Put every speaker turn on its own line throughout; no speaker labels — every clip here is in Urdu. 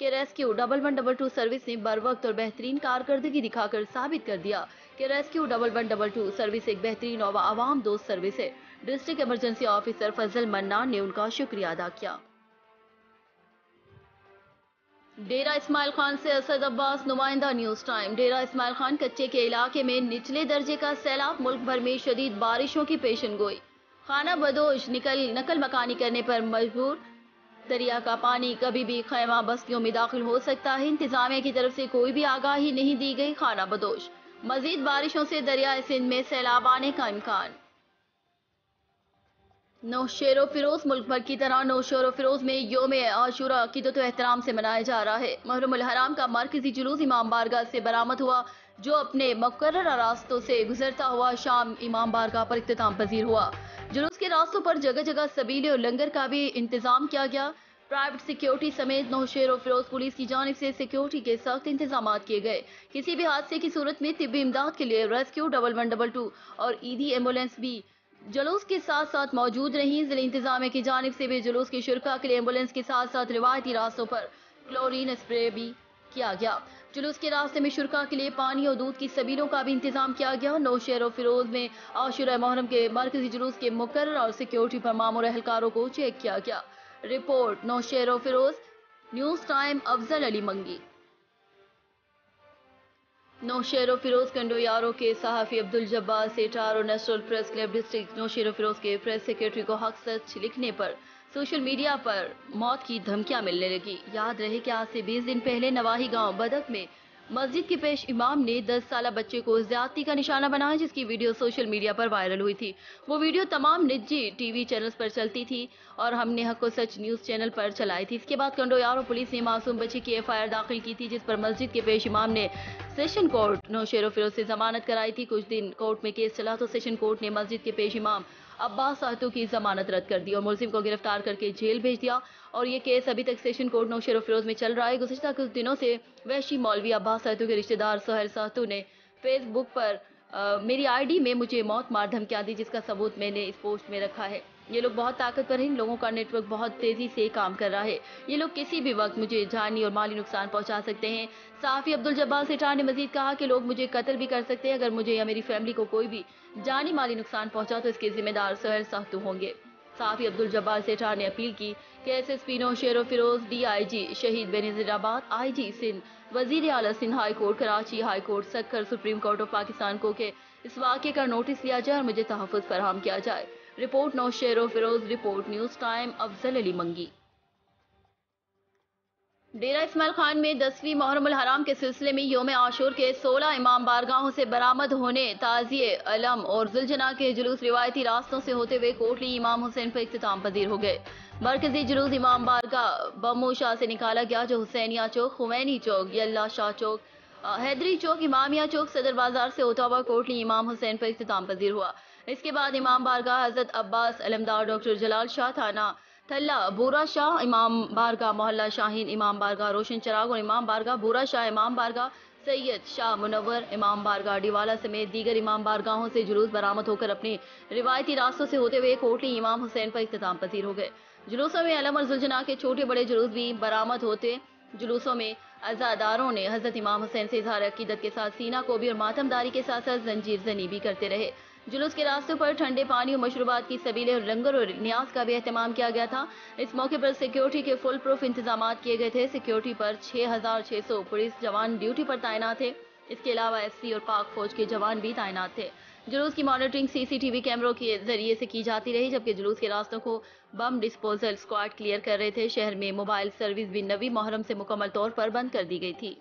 کہ ریسکیو 1112 سروس نے بر وقت اور بہترین کارکردگی دکھا کر ثابت کر دیا کہ ریسکیو 1112 سروس ایک بہترین اور عوام دوست سروس ہے۔ ڈسٹرکٹ ایمرجنسی آفیسر فضل منان نے ان کا شکریہ ادا کیا۔ ڈیرہ اسماعیل خان سے اسد عباس، نمائندہ نیوز ٹائم۔ ڈیرہ اسماعیل خان کچے کے علاقے میں نچلے درجے کا سیلاب، ملک بھر میں شدید بارشوں کی پیشن گوئی، خانہ بدوش نقل مکانی کرنے پر مجبور۔ دریا کا پانی کبھی بھی خیمہ بستیوں میں داخل ہو سکتا ہے، انتظامیہ کی طرف سے کوئی بھی آگاہی نہیں دی گئی۔ خانہ بدوش، مزید بارشوں سے دریائے سندھ میں سیلاب آنے کا امکان۔ نوشہر و فیروز، ملک بھر کی طرح نوشہر و فیروز میں یوم عاشورہ عقیدت و احترام سے منایا جا رہا ہے۔ محرم الحرام کا مرکزی جلوس امام بارگاہ سے برآمد ہوا، جو اپنے مقررہ راستوں سے گزرتا ہوا شام امام بارگاہ پر اختتام پذیر ہوا۔ جلوس کے راستوں پر جگہ جگہ سبیلے اور لنگر کا بھی انتظام کیا گیا۔ پرائیویٹ سیکیورٹی سمیت نوشہر و فیروز پولیس کی جانب سے سیکیورٹی کے سخت انتظامات کیے گئے۔ کسی بھی حادثے کی صورت میں طبی امداد کے لیے ریسکیو 1112 اور ایدھی ایمبولینس بھی جلوس کے ساتھ ساتھ موجود رہیں۔ ضلع انتظامیہ کی جانب سے بھی جلوس کے شرکاء کے لیے ایمبولینس کے ساتھ ساتھ روایتی راستوں پر کلورین اسپرے بھی کیا گیا۔ جلوس کے راستے میں شرکاء کے لیے پانی اور دودھ کی سبیلوں کا بھی انتظام کیا گیا۔ نوشہر و فیروز میں عاشورہ محرم کے مرکزی جلوس کے مقرر اور سیکیورٹی پر مامور اہلکاروں کو چیک کیا گیا۔ رپورٹ نوشہر و فیروز، نیوز ٹائم، افضل علی منگی۔ نوشہر و فیروز کنڈویارو کے صحافی عبدالجبار سیٹار اور نیشنل پریس کلب ڈسٹرکٹ نوشہر و فیروز کے پریس سیکریٹری کو حق سچ لکھنے پر سوشل میڈیا پر موت کی دھمکیاں ملنے لگی۔ یاد رہے کہ آج سے 20 دن پہلے نواحی گاؤں بدک میں مسجد کے پیش امام نے 10 سالہ بچے کو زیادتی کا نشانہ بنایا، جس کی ویڈیو سوشل میڈیا پر وائرل ہوئی تھی۔ وہ ویڈیو تمام نجی ٹی وی چینلز پر چلتی تھی اور ہم نے حق و سچ نیوز چینل پر چلائی تھی۔ اس کے بعد کنڈویارو پولیس نے معصوم بچے کی FIR داخل کی تھی، جس پر مسجد کے پیش امام نے سیشن کورٹ نوشہر و فیروز سے ضمانت کرائی تھی۔ کچھ دن کورٹ میں کیس چلا تو سیشن کورٹ نے مسجد کے پیش امام عباس ساہتو کی ضمانت رد کر دی اور ملزم کو گرفتار کر کے جیل بھیج دیا، اور یہ کیس ابھی تک سیشن کورٹ نوشہر و فیروز میں چل رہا ہے۔ گزشتہ کچھ دنوں سے وحشی مولوی عباس ساہتو کے رشتہ دار سہیل ساہتو نے فیس بک پر میری ID میں مجھے موت مار دھمکیاں دی، جس کا ثبوت میں نے اس پوسٹ میں رکھا ہے۔ یہ لوگ بہت طاقتور ہیں، ان لوگوں کا نیٹ ورک بہت تیزی سے کام کر رہا ہے، یہ لوگ کسی بھی وقت مجھے جانی اور مالی نقصان پہنچا سکتے ہیں۔ صحافی عبدالجبار سیٹار نے مزید کہا کہ لوگ مجھے قتل بھی کر سکتے ہیں، اگر مجھے یا میری فیملی کو کوئی بھی جانی مالی نقصان پہنچا تو اس کے ذمہ دار سہیل ساہتو ہوں گے۔ صحافی عبدالجبار سیٹار نے اپیل کی کہ SSP نوشہر و فیروز، DIG شہید بینظیر آباد، IG سندھ، وزیر اعلیٰ Sindh, high court Karachi, high court Sukkur, supreme court of Pakistan کو کہ اس واقعے کا نوٹس لیا جائے اور مجھے تحفظ فراہم کیا جائے۔ رپورٹ نوشہر و فیروز، رپورٹ نیوز ٹائم، افضل علی منگی۔ ڈیرہ اسماعیل خان میں 10ویں محرم الحرام کے سلسلے میں یوم عاشور کے 16 امام بارگاہوں سے برآمد ہونے تعزیے، علم اور ذوالجناح کے جلوس روایتی راستوں سے ہوتے ہوئے کوٹلی امام حسین پر اختتام پذیر ہو گئے۔ مرکزی جلوس امام بارگاہ بمو شاہ سے نکالا گیا، جو حسینیہ چوک، خمینی چوک، یلہ شاہ چوک، حیدری چوک، امامیہ چوک، صدر بازار سے ہوتا ہوا کوٹلی امام حسین پر اختتام پذیر ہوا۔ اس کے بعد امام بارگاہ حضرت عباس علمدار ڈاکٹر جلال شاہ تھانہ تھلہ بورا شاہ، امام بارگاہ محلہ شاہین، امام بارگاہ روشن چراغ اور امام بارگاہ بورا شاہ، امام بارگاہ سید شاہ منور، امام بارگاہ ڈیوالہ سمیت دیگر امام بارگاہوں سے جلوس برآمد ہو کر اپنے روایتی راستوں سے ہوتے ہوئے کوٹلی امام حسین پر اختتام پذیر ہو گئے۔ جلوسوں میں علم اور ذوالجناح کے چھوٹے بڑے جلوس بھی برآمد ہوتے۔ جلوسوں میں عزاداروں نے حضرت امام حسین سے اظہار عقیدت کے ساتھ سینہ کوبی اور ماتم داری کے ساتھ ساتھ زنجیر زنی بھی کرتے رہے۔ جلوس کے راستوں پر ٹھنڈے پانی اور مشروبات کی سبیلیں اور لنگر اور نیاز کا بھی اہتمام کیا گیا تھا۔ اس موقع پر سیکیورٹی کے فل پروف انتظامات کیے گئے تھے۔ سیکیورٹی پر 6600 پولیس جوان ڈیوٹی پر تعینات تھے۔ اس کے علاوہ FC اور پاک فوج کے جوان بھی تعینات تھے۔ جلوس کی مانیٹرنگ CCTV کیمروں کے ذریعے سے کی جاتی رہی، جبکہ جلوس کے راستوں کو بم ڈسپوزل اسکواڈ کلیئر کر رہے تھے۔ شہر میں موبائل سروس بھی 9ویں محرم سے مکمل طور پر بند کر دی گئی تھی۔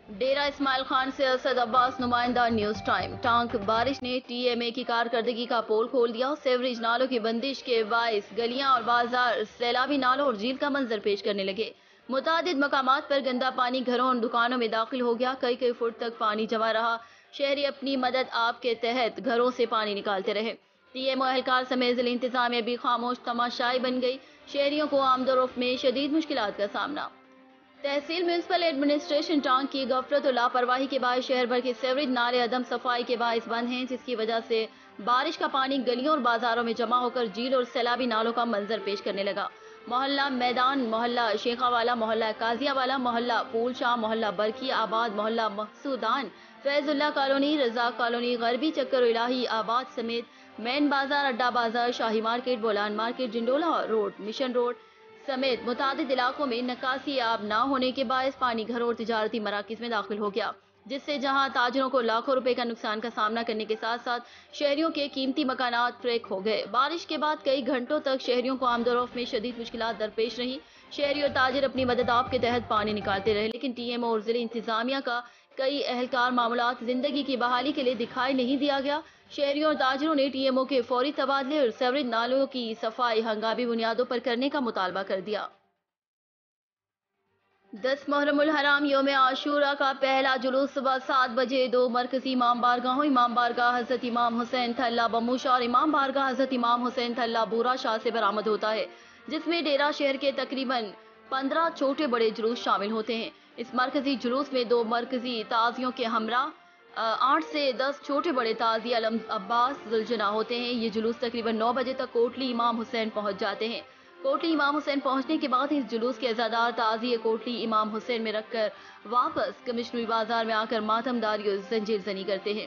ڈیرہ اسماعیل خان سے اسد عباس، نمائندہ نیوز ٹائم۔ ٹانک بارش نے TMA کی کارکردگی کا پول کھول دیا۔ سیوریج نالوں کی بندش کے باعث گلیاں اور بازار سیلابی نالوں اور جھیل کا منظر پیش کرنے لگے۔ متعدد مقامات پر گندا پانی گھروں اور دکانوں میں داخل ہو گیا، کئی فٹ تک پانی جمع رہا۔ شہری اپنی مدد آپ کے تحت گھروں سے پانی نکالتے رہے۔ TMO اہلکار سمیت ضلع انتظامیہ بھی خاموش تماشائی بن گئی۔ شہریوں کو آمد و رفت میں شدید مشکلات کا سامنا۔ تحصیل میونسپل ایڈمنسٹریشن ٹانک کی غفلت اور لاپرواہی کے باعث شہر بھر کے سیوریج نالے عدم صفائی کے باعث بند ہیں، جس کی وجہ سے بارش کا پانی گلیوں اور بازاروں میں جمع ہو کر جھیل اور سیلابی نالوں کا منظر پیش کرنے لگا۔ محلہ میدان، محلہ شیخا والا، محلہ قاضیہ والا، محلہ پول شاہ، محلہ برکی آباد، محلہ محسودان، فیض اللہ کالونی، رزاق کالونی، غربی چکر الہی آباد سمیت مین بازار، اڈا بازار، شاہی market, Bolan market, Jandola road, mission road سمیت متعدد علاقوں میں نکاسی آب نہ ہونے کے باعث پانی گھروں اور تجارتی مراکز میں داخل ہو گیا، جس سے جہاں تاجروں کو لاکھوں روپے کا نقصان کا سامنا کرنے کے ساتھ ساتھ شہریوں کے قیمتی مکانات فریک ہو گئے۔ بارش کے بعد کئی گھنٹوں تک شہریوں کو آمد و رفت میں شدید مشکلات درپیش رہی۔ شہری اور تاجر اپنی مدد آپ کے تحت پانی نکالتے رہے، لیکن ٹی ایم او اور ضلع انتظامیہ کا کئی اہلکار معاملات زندگی کی بحالی کے لیے دکھائی نہیں دیا گیا۔ شہریوں اور تاجروں نے ٹی ایم او کے فوری تبادلے اور سیوریج نالوں کی صفائی ہنگامی بنیادوں پر کرنے کا مطالبہ کر دیا۔ 10 محرم الحرام یوم عاشورہ کا پہلا جلوس صبح 7 بجے دو مرکزی امام بارگاہوں، امام بارگاہ حضرت امام حسین تھلہ بموشا اور امام بارگاہ حضرت امام حسین تھلہ بورا شاہ سے برآمد ہوتا ہے، جس میں ڈیرہ شہر کے تقریباً 15 چھوٹے بڑے جلوس شامل ہوتے ہیں۔ اس مرکزی جلوس میں دو مرکزی تازیوں کے ہمراہ 8 سے 10 چھوٹے بڑے تازی علم عباس زلجنا ہوتے ہیں۔ یہ جلوس تقریباً 9 بجے تک کوٹلی امام حسین پہنچ جاتے ہیں۔ کوٹلی امام حسین پہنچنے کے بعد اس جلوس کے عزادار تعزیے کوٹلی امام حسین میں رکھ کر واپس کمشنری بازار میں آ کر ماتم داری اور زنجیر زنی کرتے ہیں۔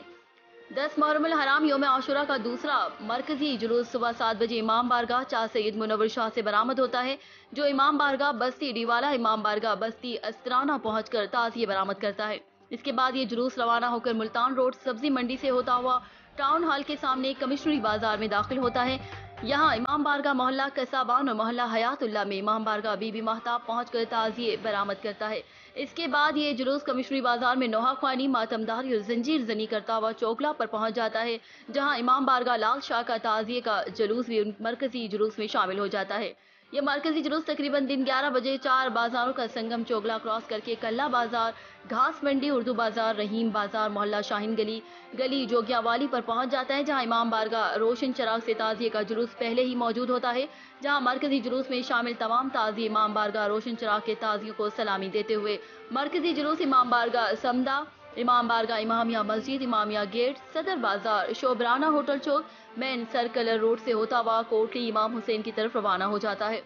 10 محرم الحرام یوم عاشورہ کا دوسرا مرکزی جلوس صبح 7 بجے امام بارگاہ چاہ سید منور شاہ سے برآمد ہوتا ہے، جو امام بارگاہ بستی ڈیوالا امام بارگاہ بستی استرانہ پہنچ کر تعزیے برآمد کرتا ہے۔ اس کے بعد یہ جلوس روانہ ہو کر ملتان روڈ سبزی منڈی سے ہوتا ہوا ٹاؤن ہال کے سامنے کمشنری بازار میں داخل ہوتا ہے۔ یہاں امام بارگاہ محلہ کسابان اور محلہ حیات اللہ میں امام بارگاہ بی بی مہتاب پہنچ کر تعزیے برآمد کرتا ہے۔ اس کے بعد یہ جلوس کمشنری بازار میں نوحہ خوانی، ماتمداری اور زنجیر زنی کرتا ہوا چوکلا پر پہنچ جاتا ہے، جہاں امام بارگاہ لال شاہ کا تعزیے کا جلوس بھی مرکزی جلوس میں شامل ہو جاتا ہے۔ یہ مرکزی جلوس تقریباً دن 11 بجے 4 بازاروں کا سنگم چوگلا کراس کر کے کلہ بازار، گھاس منڈی، اردو بازار، رحیم بازار، محلہ شاہین گلی، گلی جوگیا والی پر پہنچ جاتا ہے، جہاں امام بارگاہ روشن چراغ سے تعزیے کا جلوس پہلے ہی موجود ہوتا ہے، جہاں مرکزی جلوس میں شامل تمام تعزیے امام بارگاہ روشن چراغ کے تعزیوں کو سلامی دیتے ہوئے مرکزی جلوس امام بارگاہ سمدہ، امام بارگاہ امامیہ مسجد، امامیہ گیٹ، صدر بازار، شوبرانہ ہوٹل چوک، مین سرکلر روڈ سے ہوتا ہوا کوٹلی امام حسین کی طرف روانہ ہو جاتا ہے۔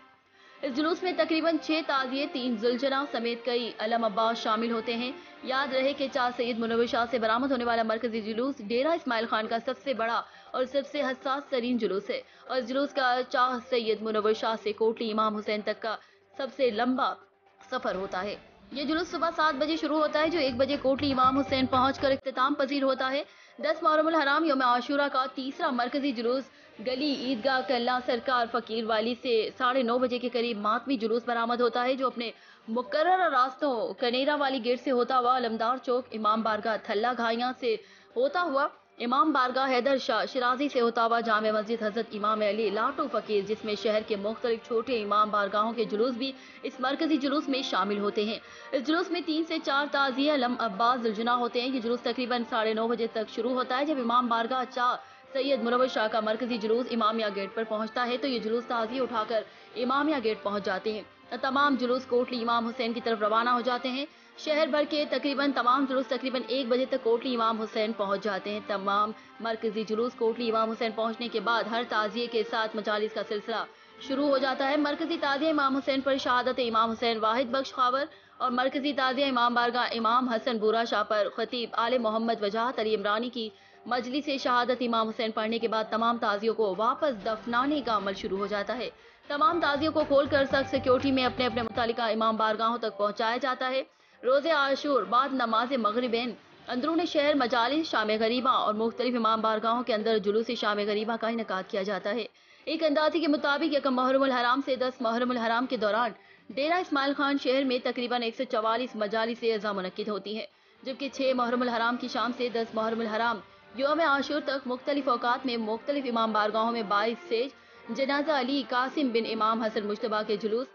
اس جلوس میں تقریباً 6 تعزیے، 3 زلجنا سمیت کئی علم عباس شامل ہوتے ہیں۔ یاد رہے کہ چاہ سید منور شاہ سے برآمد ہونے والا مرکزی جلوس ڈیرہ اسماعیل خان کا سب سے بڑا اور سب سے حساس ترین جلوس ہے، اور اس جلوس کا چاہ سید منور شاہ سے کوٹلی امام حسین تک کا سب سے لمبا سفر ہوتا ہے۔ یہ جلوس صبح 7 بجے شروع ہوتا ہے، جو 1 بجے کوٹلی امام حسین پہنچ کر اختتام پذیر ہوتا ہے۔ 10 محرم الحرام یوم عاشورہ کا تیسرا مرکزی جلوس گلی عیدگاہ کلہ سرکار فقیر والی سے 9:30 بجے کے قریب ماتمی جلوس برآمد ہوتا ہے، جو اپنے مقررہ راستوں کنیرا والی گیٹ سے ہوتا ہوا علمدار چوک، امام بارگاہ تھلہ گھائیاں سے ہوتا ہوا امام بارگاہ حیدر شاہ شرازی سے ہوتا ہوا جامع مسجد حضرت امام علی لاٹو فقیر، جس میں شہر کے مختلف چھوٹے امام بارگاہوں کے جلوس بھی اس مرکزی جلوس میں شامل ہوتے ہیں۔ اس جلوس میں 3 سے 4 تعزیے علم عباس زلجنا ہوتے ہیں۔ یہ جلوس تقریباً 9:30 بجے تک شروع ہوتا ہے۔ جب امام بارگاہ چاہ سید منور شاہ کا مرکزی جلوس امامیہ گیٹ پر پہنچتا ہے تو یہ جلوس تعزیے اٹھا کر امامیہ گیٹ پہنچ جاتے ہیں۔ تمام جلوس کوٹلی امام حسین کی طرف روانہ ہو جاتے ہیں۔ شہر بھر کے تقریباً تمام جلوس تقریباً 1 بجے تک کوٹلی امام حسین پہنچ جاتے ہیں۔ تمام مرکزی جلوس کوٹلی امام حسین پہنچنے کے بعد ہر تعزیے کے ساتھ مجالس کا سلسلہ شروع ہو جاتا ہے۔ مرکزی تعزیہ امام حسین پر شہادت امام حسین واحد بخش خاور اور مرکزی تعزیہ امام بارگاہ امام حسن بورا شاہ پر خطیب آل محمد وجاہت علی عمرانی کی مجلس شہادت امام حسین پڑھنے کے بعد تمام تعزیوں کو واپس دفنانے کا عمل شروع ہو جاتا ہے۔ تمام تعزیوں کو کھول کر سخت سیکیورٹی میں اپنے اپنے متعلقہ امام بارگاہوں تک پہنچایا جاتا ہے۔ روزے عاشور بعد نماز مغربین اندرون شہر مجالس شام غریبہ اور مختلف امام بارگاہوں کے اندر جلوس شام غریبہ کا انعقاد کیا جاتا ہے۔ ایک اندازے کے مطابق 1 محرم الحرام سے 10 محرم الحرام کے دوران ڈیرہ اسماعیل خان شہر میں تقریباً 144 مجالس اعزاء منعقد ہوتی ہیں، جبکہ 6 محرم الحرام کی شام سے 10 محرم الحرام یوم عاشور تک مختلف اوقات میں مختلف امام بارگاہوں میں 22 سیج جنازہ علی قاسم بن امام حسن مجتبیٰ کے جلوس،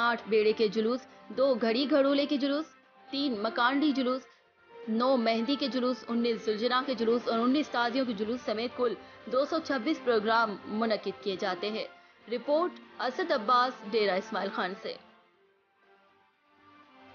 8 بیڑے کے جلوس، 2 گھڑی گھڑولے کے جلوس، 3 مکانڈی جلوس، 9 مہندی کے جلوس، 19 زلجنا کے جلوس اور 19 تازیوں کے جلوس سمیت کل 226 پروگرام منعقد کیے جاتے ہیں۔ رپورٹ اسد عباس، ڈیرہ اسماعیل خان سے۔